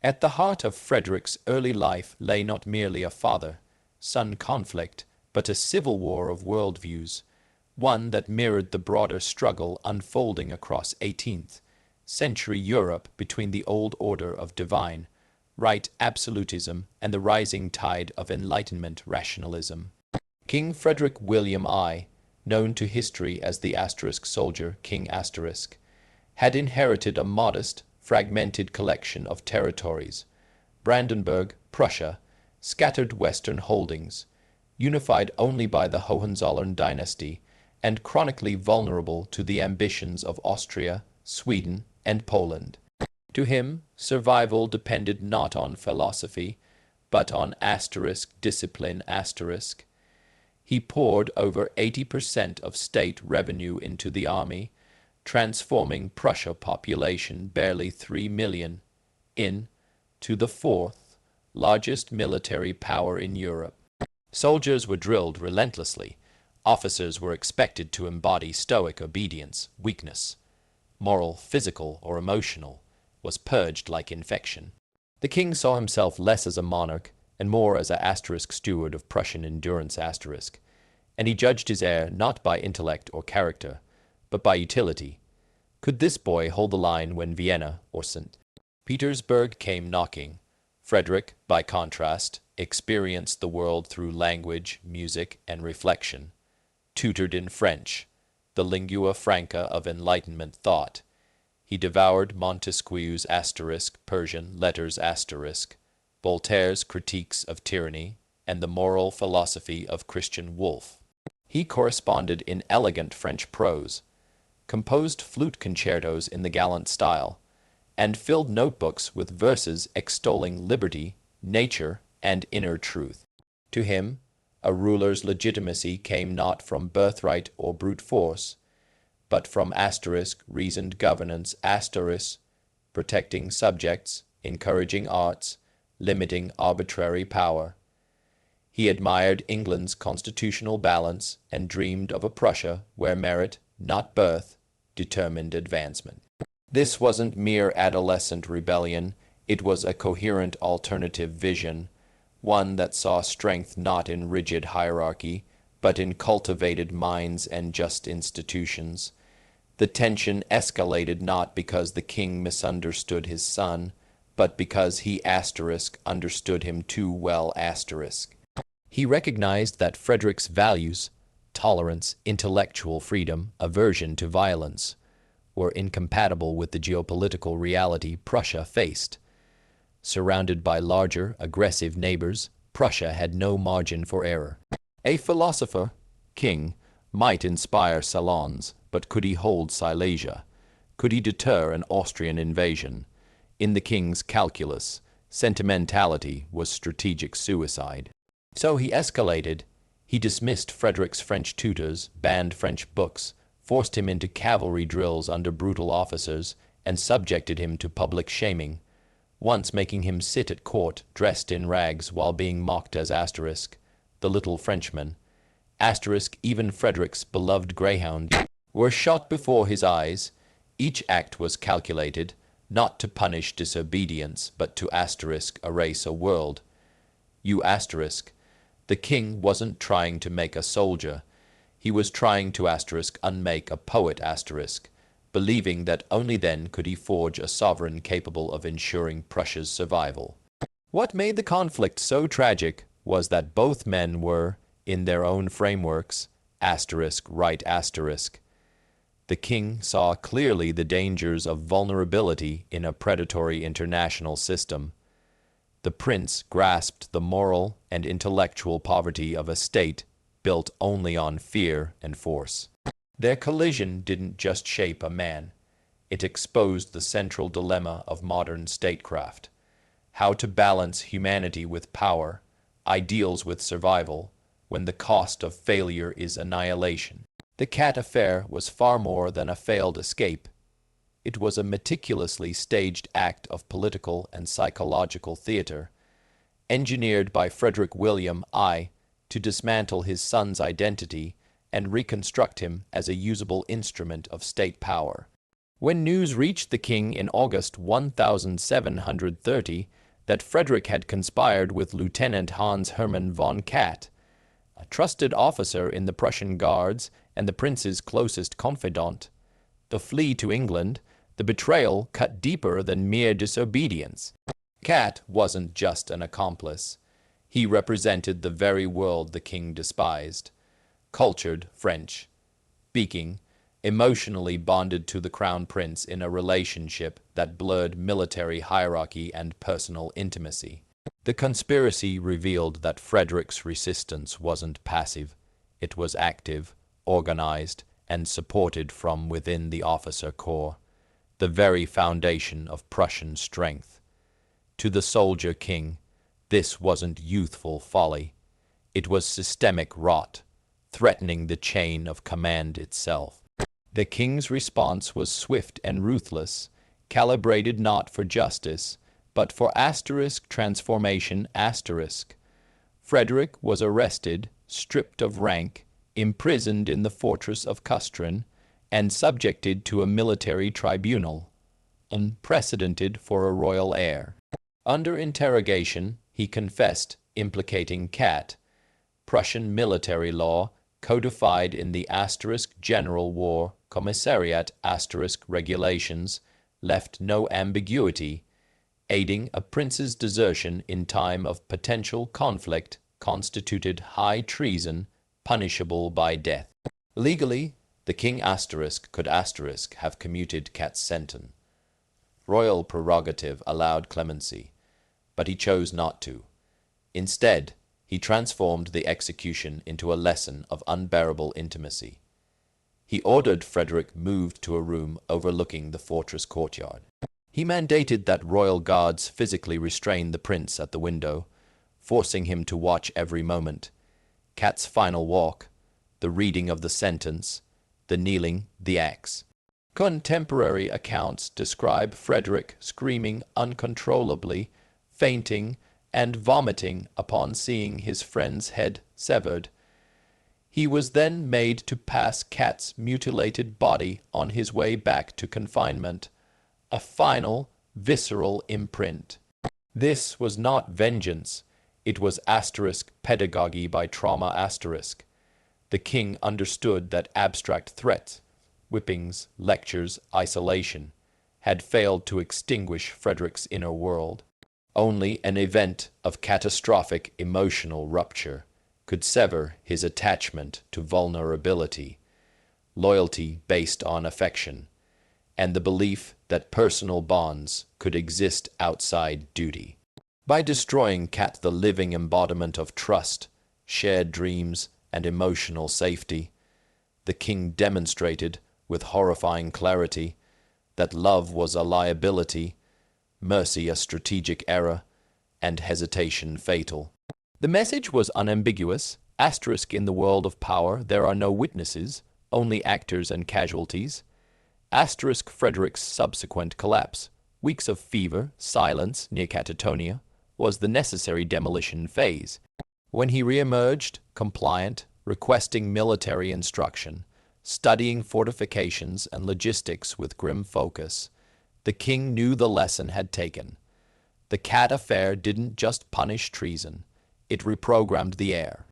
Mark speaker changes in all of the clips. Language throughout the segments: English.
Speaker 1: At the heart of Frederick's early life lay not merely a father-son conflict, but a civil war of worldviews, one that mirrored the broader struggle unfolding across 18th century Europe between the old order of divine right absolutism and the rising tide of Enlightenment rationalism. King Frederick William I, known to history as the asterisk soldier King asterisk, had inherited a modest, fragmented collection of territories: Brandenburg, Prussia, scattered western holdings, unified only by the Hohenzollern dynasty, and chronically vulnerable to the ambitions of Austria, Sweden, and Poland. To him, survival depended not on philosophy, but on asterisk discipline asterisk. He poured over 80% of state revenue into the army, transforming Prussia population barely 3 million into the fourth largest military power in Europe. Soldiers were drilled relentlessly. Officers were expected to embody stoic obedience. Weakness, moral, physical, or emotional, was purged like infection. The king saw himself less as a monarch and more as a asterisk steward of Prussian endurance asterisk, and he judged his heir not by intellect or character, but by utility. Could this boy hold the line when Vienna or St. Petersburg came knocking? Frederick, by contrast, experienced the world through language, music, and reflection. Tutored in French, the lingua franca of Enlightenment thought, he devoured Montesquieu's asterisk Persian letters asterisk, Voltaire's critiques of tyranny, and the moral philosophy of Christian Wolff. He corresponded in elegant French prose, composed flute concertos in the gallant style, and filled notebooks with verses extolling liberty, nature, and inner truth. To him, a ruler's legitimacy came not from birthright or brute force, but from asterisk reasoned governance asterisk, protecting subjects, encouraging arts, limiting arbitrary power. He admired England's constitutional balance and dreamed of a Prussia where merit, not birth, determined advancement. This wasn't mere adolescent rebellion, it was a coherent alternative vision, one that saw strength not in rigid hierarchy, but in cultivated minds and just institutions. The tension escalated not because the king misunderstood his son, but because he asterisk understood him too well asterisk. He recognized that Frederick's values, tolerance, intellectual freedom, aversion to violence, were incompatible with the geopolitical reality Prussia faced. Surrounded by larger, aggressive neighbors, Prussia had no margin for error. A philosopher, king, might inspire salons, but could he hold Silesia? Could he deter an Austrian invasion? In the king's calculus, sentimentality was strategic suicide. So he escalated. He dismissed Frederick's French tutors, banned French books, forced him into cavalry drills under brutal officers, and subjected him to public shaming, once making him sit at court dressed in rags while being mocked as asterisk, the little Frenchman. Asterisk, even Frederick's beloved greyhound, were shot before his eyes. Each act was calculated, not to punish disobedience, but to asterisk erase a world. You asterisk. The king wasn't trying to make a soldier. He was trying to asterisk unmake a poet asterisk, believing that only then could he forge a sovereign capable of ensuring Prussia's survival. What made the conflict so tragic was that both men were, in their own frameworks, asterisk right asterisk. The king saw clearly the dangers of vulnerability in a predatory international system. The prince grasped the moral and intellectual poverty of a state built only on fear and force. Their collision didn't just shape a man. It exposed the central dilemma of modern statecraft: how to balance humanity with power, ideals with survival, when the cost of failure is annihilation. The Katte Affair was far more than a failed escape. It was a meticulously staged act of political and psychological theater, engineered by Frederick William I to dismantle his son's identity and reconstruct him as a usable instrument of state power. When news reached the king in August 1730 that Frederick had conspired with Lieutenant Hans Hermann von Katte, a trusted officer in the Prussian guards and the prince's closest confidant, to flee to England, the betrayal cut deeper than mere disobedience. Katte wasn't just an accomplice. He represented the very world the king despised. Cultured French, speaking, emotionally bonded to the crown prince in a relationship that blurred military hierarchy and personal intimacy. The conspiracy revealed that Frederick's resistance wasn't passive. It was active, organized, and supported from within the officer corps, the very foundation of Prussian strength. To the soldier king, this wasn't youthful folly. It was systemic rot, threatening the chain of command itself. The king's response was swift and ruthless, calibrated not for justice, but for transformation. Frederick was arrested, stripped of rank, imprisoned in the fortress of Custrin, and subjected to a military tribunal, unprecedented for a royal heir. Under interrogation, he confessed, implicating Katte. Prussian military law, codified in the General War Commissariat regulations, left no ambiguity. Aiding a prince's desertion in time of potential conflict constituted high treason, punishable by death. Legally, the king could have commuted Katte's sentence. Royal prerogative allowed clemency, but he chose not to. Instead, he transformed the execution into a lesson of unbearable intimacy. He ordered Frederick moved to a room overlooking the fortress courtyard. He mandated that royal guards physically restrain the prince at the window, forcing him to watch every moment. Katte's final walk, the reading of the sentence, the kneeling, the axe. Contemporary accounts describe Frederick screaming uncontrollably, fainting, and vomiting upon seeing his friend's head severed. He was then made to pass Katte's mutilated body on his way back to confinement, a final, visceral imprint. This was not vengeance. It was pedagogy by trauma. The king understood that abstract threats, whippings, lectures, isolation, had failed to extinguish Frederick's inner world. Only an event of catastrophic emotional rupture could sever his attachment to vulnerability, loyalty based on affection, and the belief that personal bonds could exist outside duty. By destroying Katte, the living embodiment of trust, shared dreams, and emotional safety, the king demonstrated, with horrifying clarity, that love was a liability, mercy a strategic error, and hesitation fatal. The message was unambiguous. In the world of power, there are no witnesses, only actors and casualties. Frederick's subsequent collapse, weeks of fever, silence near catatonia, was the necessary demolition phase. When he reemerged, compliant, requesting military instruction, studying fortifications and logistics with grim focus, the king knew the lesson had taken. The Katte Affair didn't just punish treason, it reprogrammed the heir.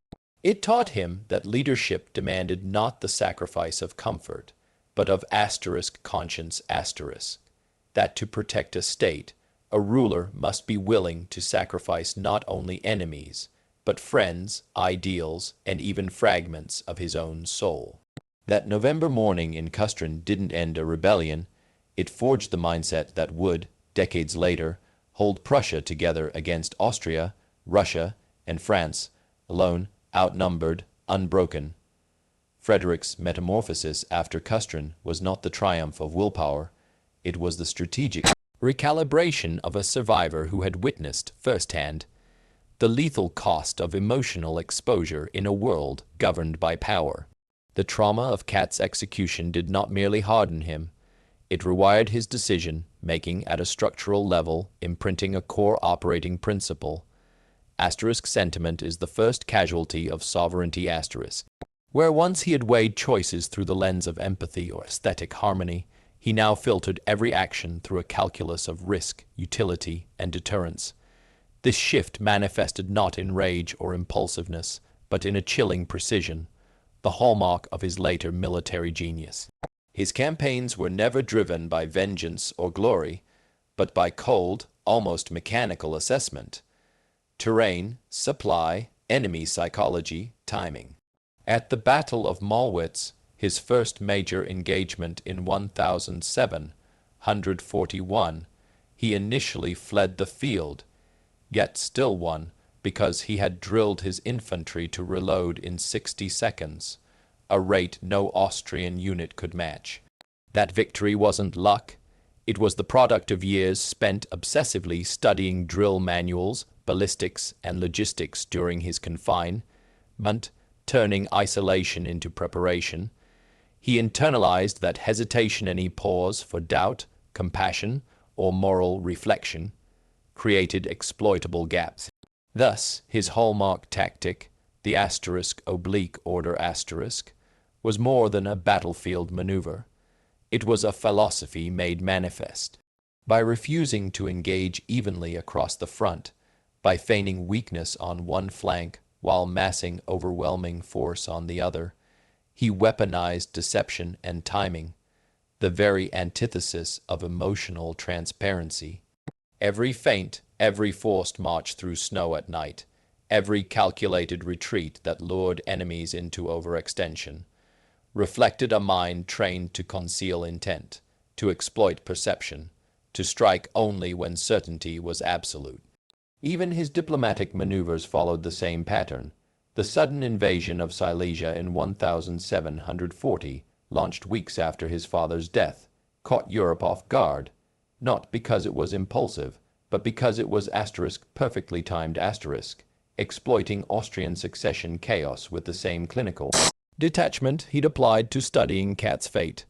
Speaker 1: It taught him that leadership demanded not the sacrifice of comfort, but of conscience, that to protect a state, a ruler must be willing to sacrifice not only enemies, but friends, ideals, and even fragments of his own soul. That November morning in Custrin didn't end a rebellion. It forged the mindset that would, decades later, hold Prussia together against Austria, Russia, and France, alone, outnumbered, unbroken. Frederick's metamorphosis after Custrin was not the triumph of willpower, it was the strategic recalibration of a survivor who had witnessed firsthand the lethal cost of emotional exposure in a world governed by power. The trauma of Katte's execution did not merely harden him, it rewired his decision-making at a structural level, imprinting a core operating principle. Sentiment is the first casualty of sovereignty. Where once he had weighed choices through the lens of empathy or aesthetic harmony, He now filtered every action through a calculus of risk, utility, and deterrence. This shift manifested not in rage or impulsiveness, but in a chilling precision, the hallmark of his later military genius. His campaigns were never driven by vengeance or glory, but by cold, almost mechanical assessment. Terrain, supply, enemy psychology, timing. At the Battle of Mollwitz, his first major engagement in 1741, he initially fled the field, yet still won because he had drilled his infantry to reload in 60 seconds, a rate no Austrian unit could match. That victory wasn't luck. It was the product of years spent obsessively studying drill manuals, ballistics, and logistics during his confinement, turning isolation into preparation. He internalized that hesitation any pause for doubt, compassion, or moral reflection created exploitable gaps. Thus, his hallmark tactic, the oblique order was more than a battlefield maneuver. It was a philosophy made manifest. By refusing to engage evenly across the front, by feigning weakness on one flank while massing overwhelming force on the other, he weaponized deception and timing, the very antithesis of emotional transparency. Every feint, every forced march through snow at night, every calculated retreat that lured enemies into overextension, reflected a mind trained to conceal intent, to exploit perception, to strike only when certainty was absolute. Even his diplomatic maneuvers followed the same pattern. The sudden invasion of Silesia in 1740, launched weeks after his father's death, caught Europe off guard, not because it was impulsive, but because it was perfectly timed exploiting Austrian succession chaos with the same clinical detachment he'd applied to studying Katte's fate.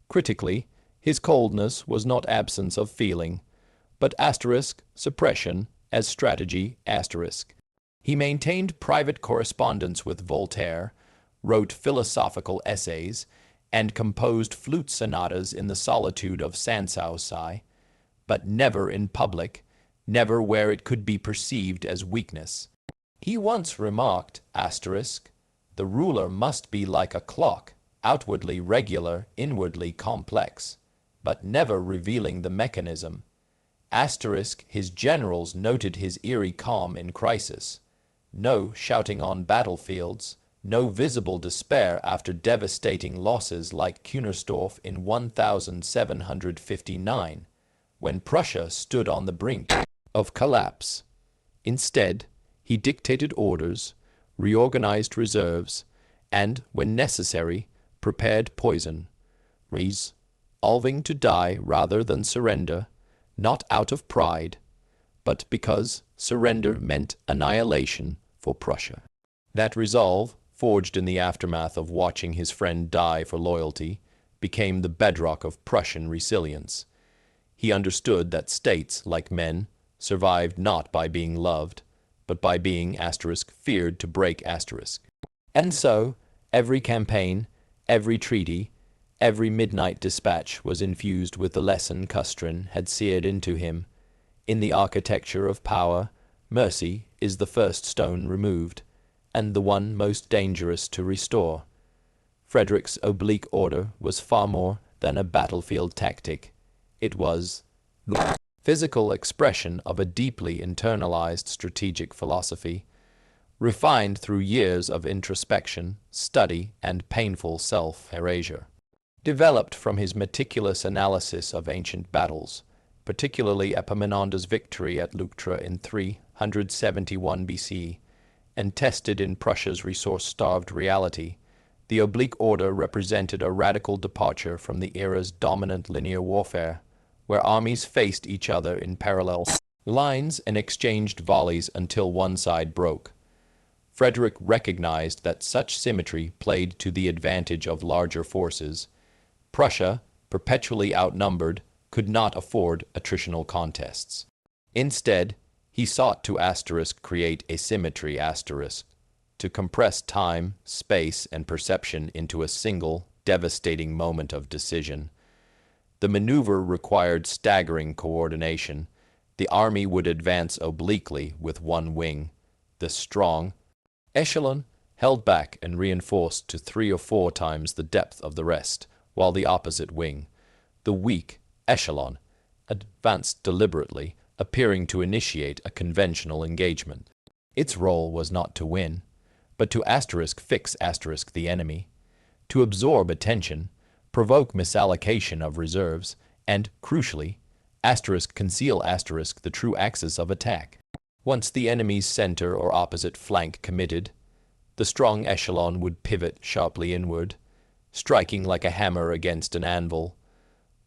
Speaker 1: Critically, his coldness was not absence of feeling, but suppression as strategy. He maintained private correspondence with Voltaire, wrote philosophical essays, and composed flute sonatas in the solitude of Sanssouci, but never in public, never where it could be perceived as weakness. He once remarked, the ruler must be like a clock, outwardly regular, inwardly complex, but never revealing the mechanism. His generals noted his eerie calm in crisis. No shouting on battlefields, no visible despair after devastating losses like Kunersdorf in 1759, when Prussia stood on the brink of collapse. Instead, he dictated orders, reorganized reserves, and, when necessary, prepared poison, resolving to die rather than surrender, not out of pride, but because surrender meant annihilation for Prussia. That resolve, forged in the aftermath of watching his friend die for loyalty, became the bedrock of Prussian resilience. He understood that states, like men, survived not by being loved, but by being feared to break . And so, every campaign, every treaty, every midnight dispatch was infused with the lesson Custrin had seared into him. In the architecture of power, mercy is the first stone removed, and the one most dangerous to restore. Frederick's oblique order was far more than a battlefield tactic. It was the physical expression of a deeply internalized strategic philosophy, refined through years of introspection, study, and painful self-erasure. Developed from his meticulous analysis of ancient battles, particularly Epaminondas' victory at Leuctra in 371 BC, and tested in Prussia's resource-starved reality, the oblique order represented a radical departure from the era's dominant linear warfare, where armies faced each other in parallel lines and exchanged volleys until one side broke. Frederick recognized that such symmetry played to the advantage of larger forces. Prussia, perpetually outnumbered, could not afford attritional contests. Instead, he sought to create asymmetry to compress time, space, and perception into a single, devastating moment of decision. The maneuver required staggering coordination. The army would advance obliquely with one wing. The strong echelon held back and reinforced to 3 or 4 times the depth of the rest, while the opposite wing, the weak echelon, advanced deliberately, appearing to initiate a conventional engagement. Its role was not to win, but to fix the enemy, to absorb attention, provoke misallocation of reserves, and, crucially, conceal the true axis of attack. Once the enemy's center or opposite flank committed, the strong echelon would pivot sharply inward, striking like a hammer against an anvil,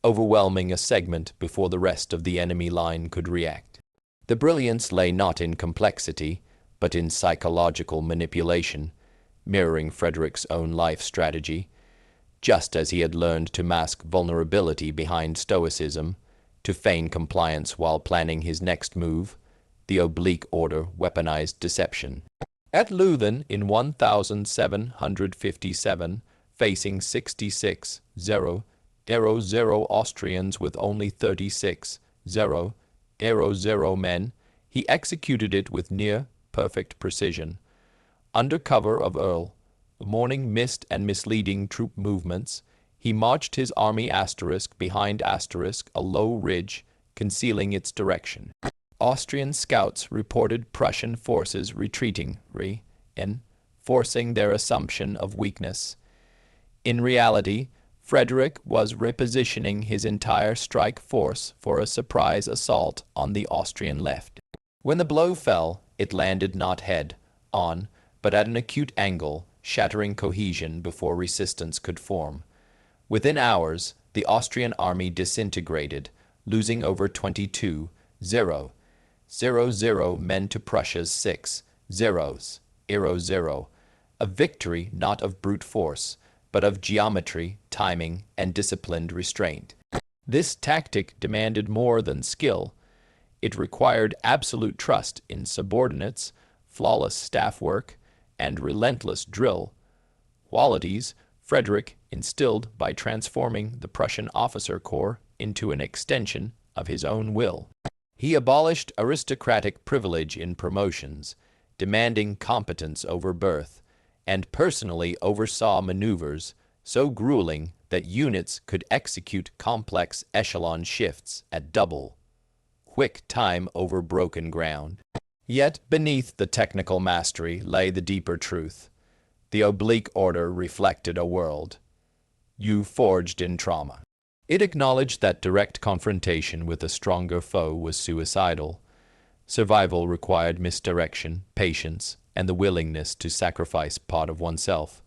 Speaker 1: overwhelming a segment before the rest of the enemy line could react. The brilliance lay not in complexity, but in psychological manipulation, mirroring Frederick's own life strategy, just as he had learned to mask vulnerability behind stoicism, to feign compliance while planning his next move. The oblique order weaponized deception. At Leuthen in 1757, facing 66,000 Austrians with only 36,000 men, he executed it with near-perfect precision. Under cover of morning mist and misleading troop movements, he marched his army behind a low ridge, concealing its direction. Austrian scouts reported Prussian forces retreating, reinforcing their assumption of weakness. In reality, Frederick was repositioning his entire strike force for a surprise assault on the Austrian left. When the blow fell, it landed not head-on, but at an acute angle, shattering cohesion before resistance could form. Within hours, the Austrian army disintegrated, losing over 22,000 men to Prussia's 6,000, a victory not of brute force, but of geometry, timing, and disciplined restraint. This tactic demanded more than skill. It required absolute trust in subordinates, flawless staff work, and relentless drill, qualities Frederick instilled by transforming the Prussian officer corps into an extension of his own will. He abolished aristocratic privilege in promotions, demanding competence over birth, and personally oversaw maneuvers so grueling that units could execute complex echelon shifts at quick time over broken ground. Yet beneath the technical mastery lay the deeper truth. The oblique order reflected a world forged in trauma. It acknowledged that direct confrontation with a stronger foe was suicidal. Survival required misdirection, patience, and the willingness to sacrifice part of oneself,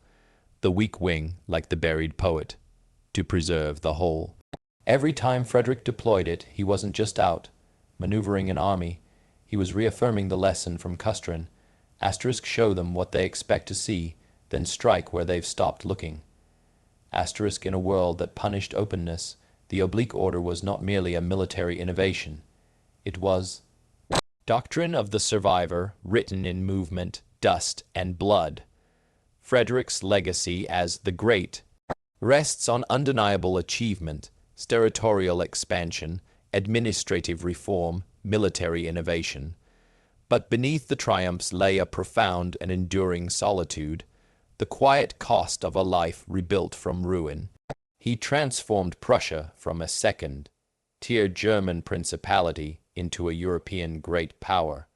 Speaker 1: the weak wing like the buried poet, to preserve the whole. Every time Frederick deployed it, he wasn't just out, maneuvering an army. He was reaffirming the lesson from Custrin. Show them what they expect to see, then strike where they've stopped looking. In a world that punished openness, the oblique order was not merely a military innovation. It was doctrine of the survivor, written in movement, dust, and blood. Frederick's legacy as the Great rests on undeniable achievement, territorial expansion, administrative reform, military innovation. But beneath the triumphs lay a profound and enduring solitude, the quiet cost of a life rebuilt from ruin. He transformed Prussia from a second-tier German principality into a European great power,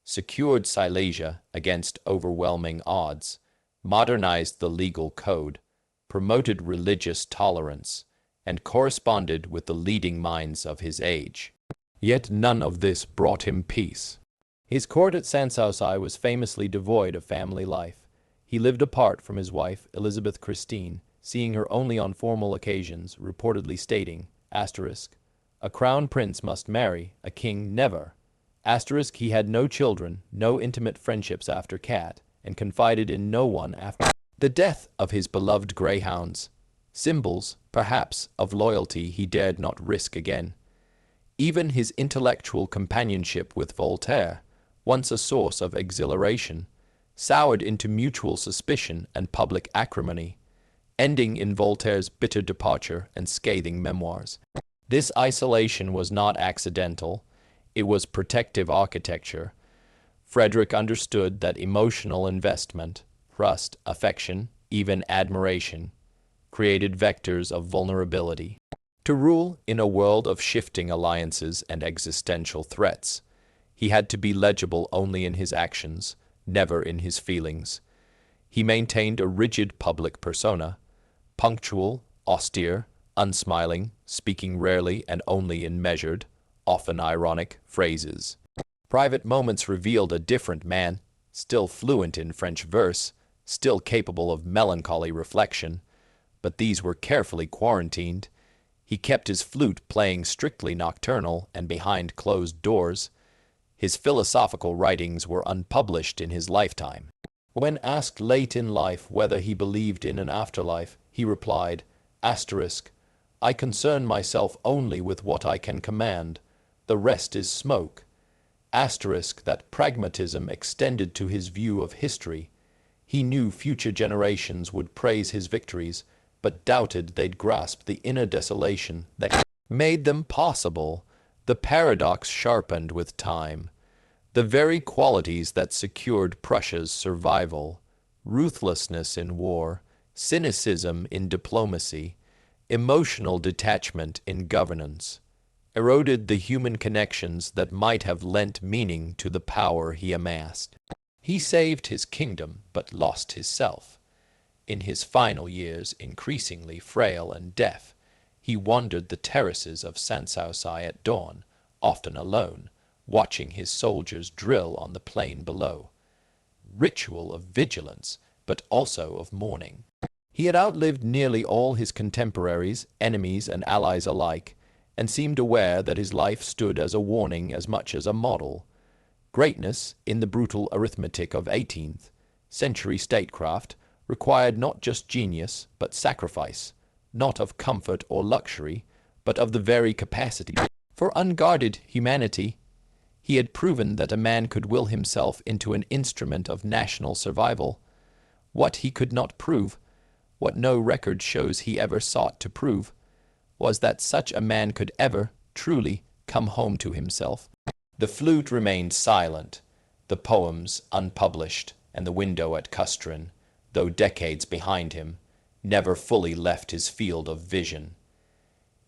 Speaker 1: secured Silesia against overwhelming odds, modernized the legal code, promoted religious tolerance, and corresponded with the leading minds of his age. Yet none of this brought him peace. His court at Sanssouci was famously devoid of family life. He lived apart from his wife, Elizabeth Christine, seeing her only on formal occasions, reportedly stating, "A crown prince must marry, a king never." He had no children, no intimate friendships after Katte, and confided in no one after the death of his beloved greyhounds. Symbols, perhaps, of loyalty he dared not risk again. Even his intellectual companionship with Voltaire, once a source of exhilaration, soured into mutual suspicion and public acrimony. ending in Voltaire's bitter departure and scathing memoirs. This isolation was not accidental, it was protective architecture. Frederick understood that emotional investment, trust, affection, even admiration, created vectors of vulnerability. To rule in a world of shifting alliances and existential threats, he had to be legible only in his actions, never in his feelings. He maintained a rigid public persona, punctual, austere, unsmiling, speaking rarely and only in measured, often ironic, phrases. Private moments revealed a different man, still fluent in French verse, still capable of melancholy reflection, but these were carefully quarantined. He kept his flute playing strictly nocturnal and behind closed doors. His philosophical writings were unpublished in his lifetime. When asked late in life whether he believed in an afterlife, he replied, "I concern myself only with what I can command. The rest is smoke." That pragmatism extended to his view of history. He knew future generations would praise his victories, but doubted they'd grasp the inner desolation that made them possible. The paradox sharpened with time. The very qualities that secured Prussia's survival, ruthlessness in war, cynicism in diplomacy, emotional detachment in governance, eroded the human connections that might have lent meaning to the power he amassed. He saved his kingdom, but lost his self. In his final years, increasingly frail and deaf, he wandered the terraces of Sanssouci at dawn, often alone, watching his soldiers drill on the plain below. Ritual of vigilance, but also of mourning. He had outlived nearly all his contemporaries, enemies and allies alike, and seemed aware that his life stood as a warning as much as a model. Greatness, in the brutal arithmetic of 18th century statecraft, required not just genius, but sacrifice, not of comfort or luxury, but of the very capacity for unguarded humanity. He had proven that a man could will himself into an instrument of national survival. What he could not prove, what no record shows he ever sought to prove, was that such a man could ever, truly, come home to himself. The flute remained silent, the poems unpublished, and the window at Custrin, though decades behind him, never fully left his field of vision.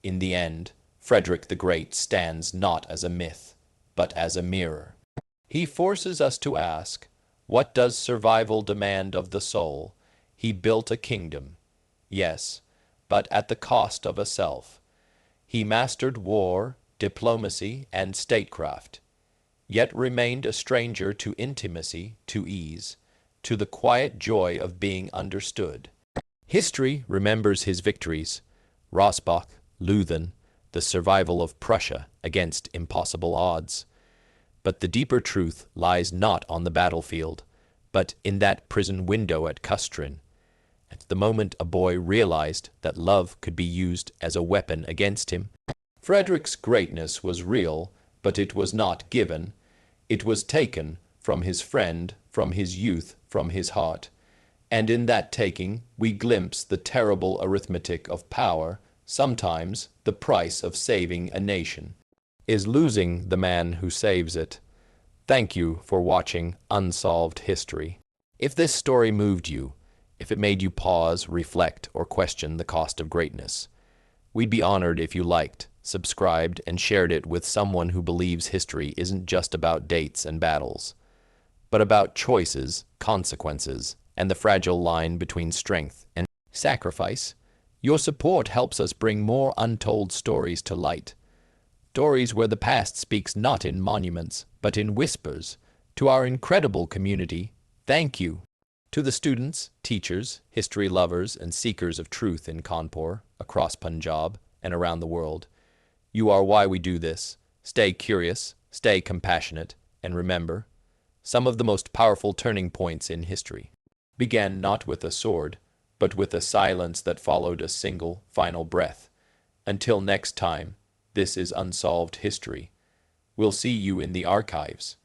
Speaker 1: In the end, Frederick the Great stands not as a myth, but as a mirror. He forces us to ask, what does survival demand of the soul? He built a kingdom, yes, but at the cost of a self. He mastered war, diplomacy, and statecraft, yet remained a stranger to intimacy, to ease, to the quiet joy of being understood. History remembers his victories, Rossbach, Leuthen, the survival of Prussia against impossible odds. But the deeper truth lies not on the battlefield, but in that prison window at Custrin. At the moment a boy realized that love could be used as a weapon against him. Frederick's greatness was real, but it was not given. It was taken from his friend, from his youth, from his heart. And in that taking we glimpse the terrible arithmetic of power. Sometimes the price of saving a nation is losing the man who saves it. Thank you for watching Unsolved History. If this story moved you, if it made you pause, reflect, or question the cost of greatness, we'd be honored if you liked, subscribed, and shared it with someone who believes history isn't just about dates and battles, but about choices, consequences, and the fragile line between strength and sacrifice. Your support helps us bring more untold stories to light. Stories where the past speaks not in monuments, but in whispers. To our incredible community, thank you. To the students, teachers, history lovers, and seekers of truth in Kanpur, across Punjab, and around the world, you are why we do this. Stay curious, stay compassionate, and remember, some of the most powerful turning points in history began not with a sword, but with a silence that followed a single, final breath. Until next time, this is Unsolved History. We'll see you in the archives.